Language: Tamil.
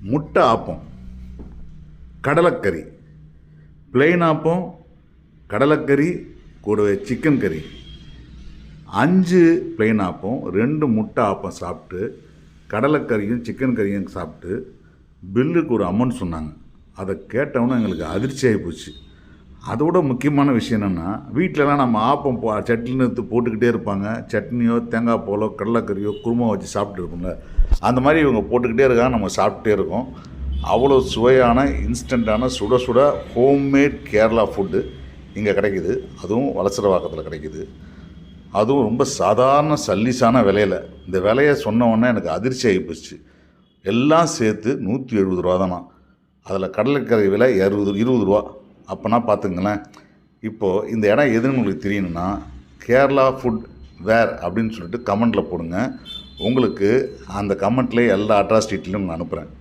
முட்டை ஆப்பம், கடலைக்கறி, பிளெயின் ஆப்பம், கடலைக்கறி கூடவே சிக்கன் கறி, 5 பிளெயின் ஆப்பம், 2 முட்டை ஆப்பம் சாப்பிட்டு கடலைக்கறியும் சிக்கன் கறியும் சாப்பிட்டு பில்லுக்கு ஒரு அமௌண்ட் சொன்னாங்க. அதை கேட்டவொன்னே எங்களுக்கு அதிர்ச்சி ஆகி போச்சு. அதோட முக்கியமான விஷயம் என்னென்னா, வீட்டிலலாம் நம்ம ஆப்பம் சட்னி எடுத்து போட்டுக்கிட்டே இருப்பாங்க. சட்னியோ தேங்காய் பாலோ கடலைக்கறியோ குருமா வச்சு சாப்பிட்டு இருப்போம்ல, அந்த மாதிரி இவங்க போட்டுக்கிட்டே இருக்காங்க, நம்ம சாப்பிட்டே இருக்கோம். அவ்வளோ சுவையான இன்ஸ்டண்ட்டான சுட சுட ஹோம்மேட் கேரளா ஃபுட்டு இங்கே கிடைக்கிது. அதுவும் வலசரவாக்கத்தில் கிடைக்கிது. அதுவும் ரொம்ப சாதாரண சல்லிஸான விலையில். இந்த விலையை சொன்னோன்னே எனக்கு அதிர்ச்சி ஆகி போச்சு. எல்லாம் சேர்த்து 170 ரூபா தானா. அதில் கடலைக்கறி விலை 20 ரூபா. அப்போனா பார்த்துங்களேன். இப்போது இந்த இடம் எதுன்னு உங்களுக்கு தெரியணுன்னா, கேரளா ஃபுட் வேர் அப்படின்னு சொல்லிட்டு கமெண்ட்டில் போடுங்க. உங்களுக்கு அந்த கமெண்ட்லேயே எல்லா அட்ரஸ் டீட்டெயிலும் நான் அனுப்புகிறேன்.